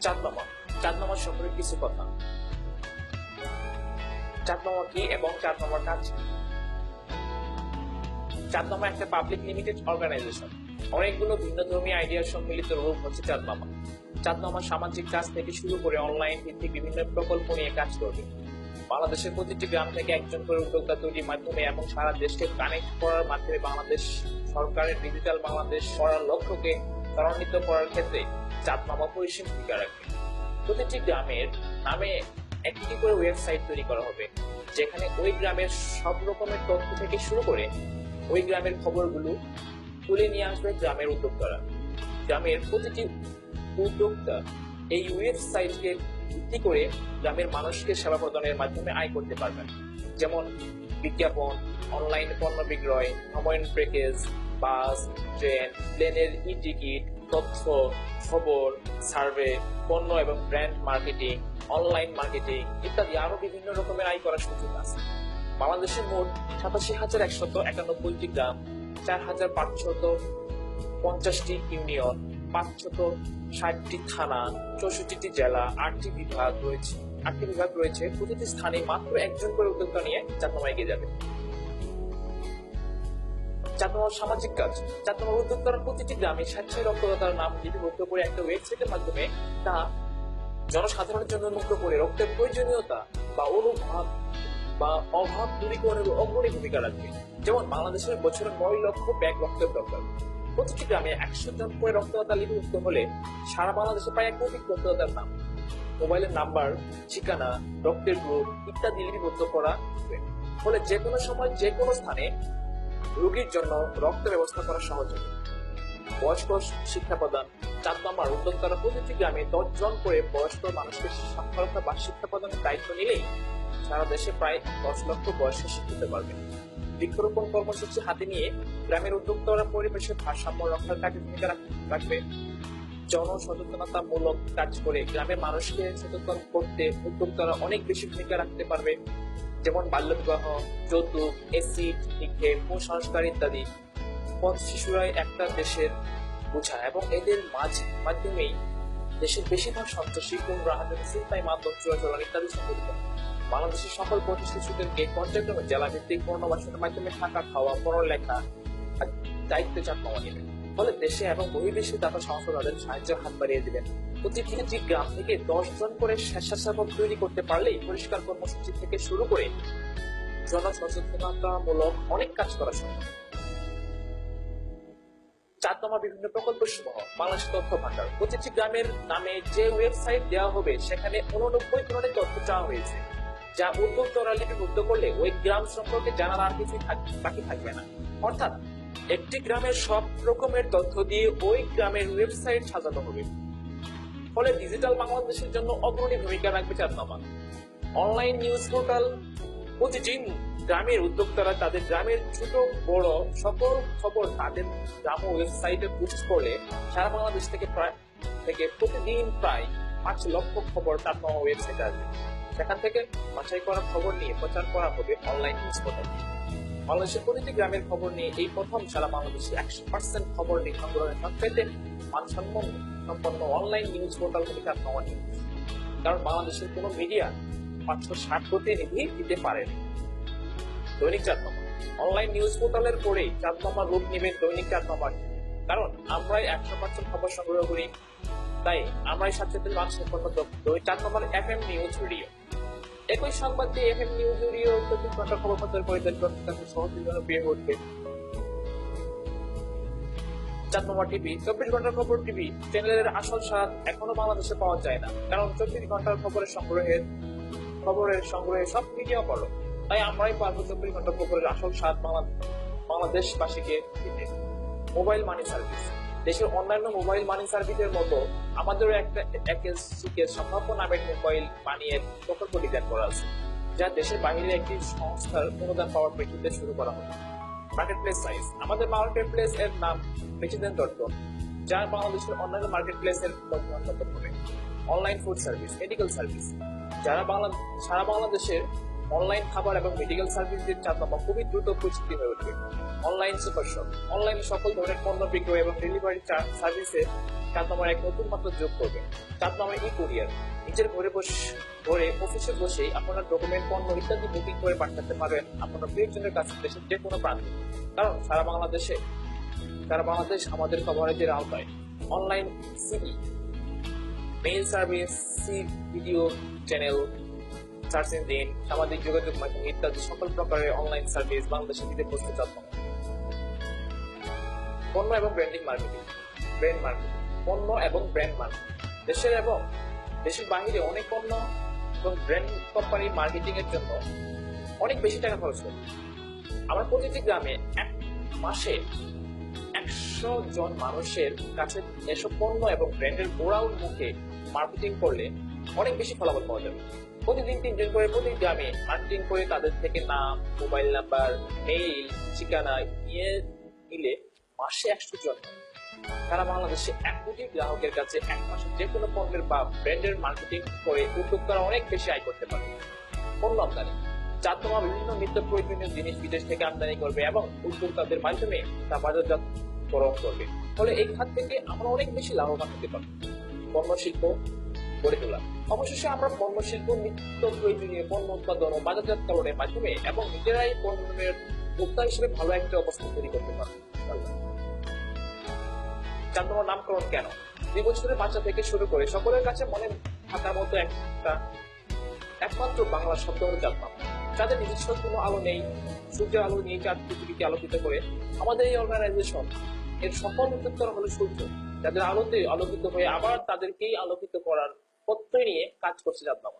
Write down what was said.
চাঁদমামা চাঁদমামা সম্পর্কে কিছু কথা। চাঁদমামা কি এবং চাঁদমামার কাজ কি? চাঁদমামা একটা পাবলিক লিমিটেড অর্গানাইজেশন। অনেকগুলো ভিন্ন ধর্মী আইডিয়ার সম্মিলিত রূপ হচ্ছে চাঁদমামা। চাঁদমামা সামাজিক কাজ থেকে শুরু করে অনলাইন ভিত্তিক বিভিন্ন প্রকল্প নিয়ে কাজ করবে। বাংলাদেশের প্রতিটি গ্রাম থেকে একজন করে উদ্যোক্তা তৈরির মাধ্যমে এবং সারা দেশকে কানেক্ট করার মাধ্যমে বাংলাদেশ সরকারের ডিজিটাল বাংলাদেশ করার লক্ষ্যকে ত্বরান্বিত করার ক্ষেত্রে চাঁদমামা পরিসীম ভূমিকা রাখবে। প্রতিটি গ্রামের নামে একটি করে ওয়েবসাইট তৈরি করা হবে, যেখানে ওই গ্রামের সব রকমের তথ্য থেকে শুরু করে ওই গ্রামের খবরগুলো তুলে নিয়ে আসবে গ্রামের উদ্যোক্তারা। গ্রামের প্রতিটি উদ্যোক্তা এই ওয়েবসাইটকে ভিত্তি করে গ্রামের মানুষকে সেবা প্রদানের মাধ্যমে আয় করতে পারবেন, যেমন বিজ্ঞাপন, অনলাইন পণ্য বিক্রয়, ভ্রমণ প্যাকেজ, বাস, ট্রেন, প্লেনের ই টিকিট, তথ্য, খবর, সার্ভে, পণ্য এবং ব্র্যান্ড মার্কেটিং, অনলাইন মার্কেটিং ইত্যাদি আরো বিভিন্ন রকমের আয় করার সুযোগ আছে। বাংলাদেশের মোট 87,191টি গ্রাম, 4,550টি ইউনিয়ন, 560টি থানা, 64টি জেলা, 8টি বিভাগ রয়েছে। প্রতিটি স্থানে মাত্র একজন করে উদ্যোক্তা নিয়ে চাঁদমামা এগিয়ে যাবে। চাঁদমামার সামাজিক কাজ। চাঁদমামার উদ্যোক্তারা প্রতিটি গ্রামে স্বেচ্ছায় রক্তদাতার নাম লিপিবদ্ধ করে একটা ওয়েবসাইটের মাধ্যমে তা জনসাধারণের জন্য মুক্ত করে রক্তের প্রয়োজনীয়তা বা অনুভব বা অভাব দূরীকরণের অগ্রণী ভূমিকা রাখবে। যেমন বাংলাদেশের বছরে 9 লক্ষ ব্যাগ রক্তের দরকার। প্রতিটি গ্রামে 100 জন করে রক্তদাতা লিপিবদ্ধ হলে সারা বাংলাদেশে প্রায় 1 কোটি রক্তদাতার নাম, মোবাইলের নাম্বার, ঠিকানা, রক্তের গ্রুপ ইত্যাদি লিপিবদ্ধ করা হবে। ফলে যে কোনো সময় যে কোনো স্থানে রোগীর জন্য রক্ত ব্যবস্থা করা সহজ হবে। বয়স্ক শিক্ষা প্রদান। চাঁদমামার উদ্যোক্তারা প্রতিটি গ্রামে 10 জন করে বয়স্ক মানুষকে সাক্ষরতা বা শিক্ষা প্রদানের দায়িত্ব নিলেই সারা দেশে প্রায় 10 লক্ষ বয়স্ক শিক্ষিত পারবে। বৃক্ষরোপণ কর্মসূচি হাতে নিয়ে গ্রামের উদ্যোক্তারা পরিবেশের ভারসাম্য রক্ষার কাজে ভূমিকা রাখবে। জনসচেতনতামূলক কাজ করে গ্রামের মানুষকে সচেতন করতে উদ্যোক্তারা অনেক বেশি ভূমিকা রাখতে পারবে, যেমন বাল্যবিবাহ, যৌতুক, এসিড নিক্ষেপ, কুসংস্কার ইত্যাদি। পথ শিশুরাই একটা দেশের বোঝা এবং এদের মাধ্যমেই দেশের বেশিরভাগ সন্ত্রাসী, খুন, রাহাজানি, ছিনতাই, মাদক, চোরাচালান ইত্যাদি সংঘটিত। বাংলাদেশের সকল পথ শিশুদেরকে পর্যায়ক্রমে জেলা ভিত্তিক পুনর্বাসনের মাধ্যমে থাকা, খাওয়া, পড়ালেখা দায়িত্ব চাঁদমামা নেবেন। ফলে দেশে এবং বহির্বিশ্বে দাতা সংস্থা তাদের সাহায্যের হাত বাড়িয়ে দিবেন। প্রতিটি গ্রাম থেকে 10 জন করে স্বেচ্ছাসেবক তৈরি করতে পারলেই পরিষ্কার কর্মসূচি থেকে শুরু করে জনসচেতনতামূলক অনেক কাজ করা সম্ভব। চাঁদমামা বিভিন্ন প্রকল্প সমূহ। বাংলাদেশ তথ্য ভান্ডার। প্রতিটি গ্রামের নামে যে ওয়েবসাইট দেওয়া হবে সেখানে 89 ধরনের তথ্য চাওয়া হয়েছে, যা উদ্যোক্তারা লিপিবদ্ধ করলে ওই গ্রাম সম্পর্কে জানার আর কিছুই বাকি থাকবে না। অর্থাৎ একটি গ্রামের সব রকমের তথ্য দিয়ে ওই গ্রামের ওয়েবসাইট সাজানো হবে। ফলে ডিজিটাল বাংলাদেশের জন্য অগ্রণী ভূমিকা রাখবে চাঁদমামা। Online news portal. প্রতিটি গ্রামের উদ্যোক্তারা তাদের গ্রামের ছোট বড় সকল খবর তাদের গ্রাম ওয়েবসাইটে পোস্ট করলে সারা বাংলাদেশ থেকে প্রতিদিন প্রায় 5 লক্ষ খবর চাঁদমামা ওয়েবসাইটে আসবে। সেখান থেকে বাছাই করা খবর নিয়ে প্রচার করা হবে অনলাইন নিউজ পোর্টাল। বাংলাদেশের প্রতিটি গ্রামের খবর নিয়ে এই প্রথম সারা বাংলাদেশে 100% খবর সংগ্রহের সবচেয়ে মানসম্পন্ন অনলাইন নিউজ পোর্টাল থেকে চাঁদমামা নিউজ। কারণ বাংলাদেশের কোনো মিডিয়া 560 প্রতিনিধি দিতে পারেনি। দৈনিক চাঁদমামা। অনলাইন নিউজ পোর্টালের পরেই চাঁদমামার রূপ নেবে দৈনিক চাঁদমামা। কারণ আমরাই 100% খবর সংগ্রহ করি, তাই আমরাই সচেতন মানুষের চাঁদমামার FM নিউজ রেডিও। একই সংবাদ দিয়ে FM নিউজ রেডিও 24 ঘন্টা খবর প্রচার করে দেশ সহজে জনপ্রিয় হয়ে উঠবে। চাঁদমামা টিভি। 24 ঘন্টার খবর টিভি চ্যানেলের আসল স্বাদ এখনো বাংলাদেশে পাওয়া যায় না, কারণ 24 ঘন্টার খবরের সংগ্রহে সব মিডিয়া বড়। তাই আমরাই পারবো 24 ঘন্টা খবরের আসল স্বাদ বাংলাদেশবাসীকে দিতে। Mobile money service. দেশের অন্যান্য মোবাইল মানি সার্ভিসের মতো আমাদেরও একটা সম্ভাব্য নামের মোবাইল মানি এর প্রকল্প ডিজাইন করা আছে, যা দেশের বাইরে একটি সংস্থার অনুদান পাওয়ার প্রেক্ষিতে শুরু করা হবে। Market place size. আমাদের মার্কেট প্লেস এর নাম বেচিদেন.com, যা বাংলাদেশের অন্যান্য মার্কেট প্লেস এর মধ্যে অন্যতম হবে। Online food service, medical service. সারা বাংলাদেশের অনলাইন খাবার এবং মেডিকেল সার্ভিসের চাঁদনামা খুবই দ্রুত প্রযুক্তি হয়ে উঠবে। অনলাইন সুপার শপ অনলাইনে সকল ধরনের পণ্য বিক্রয় এবং ডেলিভারি সার্ভিসে চাঁদনামার এক নতুন মাত্রা যোগ করবে। চাঁদনামা ই কুরিয়ার নিজের ঘরে অফিসে বসেই আপনার ডকুমেন্ট, পণ্য ইত্যাদি বুকিং করে পাঠাতে পারেন আপনার প্রিয়জনের কাছে দেশের যে কোনো প্রান্তে। কারণ সারা বাংলাদেশ আমাদের কভারেজের আওতায়। Online CD mail service, video channel, search engine, সামাজিক যোগাযোগ মাধ্যম ইত্যাদি সকল প্রকারের অনলাইন সার্ভিস বাংলাদেশে দিতে প্রস্তুত চাঁদনামা। পণ্য এবং ব্র্যান্ড মার্কেটিং পণ্য এবং ব্র্যান্ড মার্কেটিং দেশের বাইরে অনেক পণ্য এবং ব্র্যান্ড কোম্পানির মার্কেটিং এর জন্য অনেক বেশি টাকা খরচ করে। আমার প্রতিটি গ্রামে এক মাসে 100 জন মানুষের কাছে এসব পণ্য এবং ব্র্যান্ডের ওড়াউল মুখে মার্কেটিং করলে অনেক বেশি ফলাফল পাওয়া যাবে। প্রতিদিন 3 জন করে প্রতি গ্রামে মার্কেটিং করে তাদের থেকে নাম, মোবাইল নাম্বার, মেইল, ঠিকানা নিয়ে নিলে মাসে 100 জন সারা বাংলাদেশে 1 কোটি গ্রাহকের কাছে এক মাসে যে কোনো পণ্যের বা ব্র্যান্ডের মার্কেটিং করে উদ্যোক্তারা অনেক বেশি আয় করতে পারে। পণ্য আমদানি চাঁদনামা বিভিন্ন নিত্য প্রয়োজনীয় জিনিস বিদেশ থেকে আমদানি করবে এবং উদ্যোক্তাদের মাধ্যমে তা বাজারজাতকরণ করবে। ফলে এই খাত থেকে আমরা অনেক বেশি লাভবান হতে পারব। পণ্য শিল্প গড়ে তোলা অবশেষে আমরা পণ্য শিল্প নিত্য প্রয়োজনীয় পণ্য উৎপাদন ও বাজারজাতকরণের মাধ্যমে এবং নিজেরাই পণ্যের ভোক্তা হিসেবে ভালো একটা অবস্থান তৈরি করতে পারব। চাঁদনামার নামকরণ কেন? 2 বছরের বাচ্চা থেকে শুরু করে সকলের কাছে মনে থাকার মতো একমাত্র বাংলা শব্দ হলো চাঁদনামা। যাদের নিজস্ব কোনো আলো নেই, সূর্যের আলো নিয়ে চাঁদ পৃথিবীকে আলোকিত করে। আমাদের এই অর্গানাইজেশন এর সফল উদ্যোক্তা হলো সূর্য, যাদের আলোতে আলোকিত হয়ে আবার তাদেরকেই আলোকিত করার প্রত্যয় নিয়ে কাজ করছে চাঁদনামা।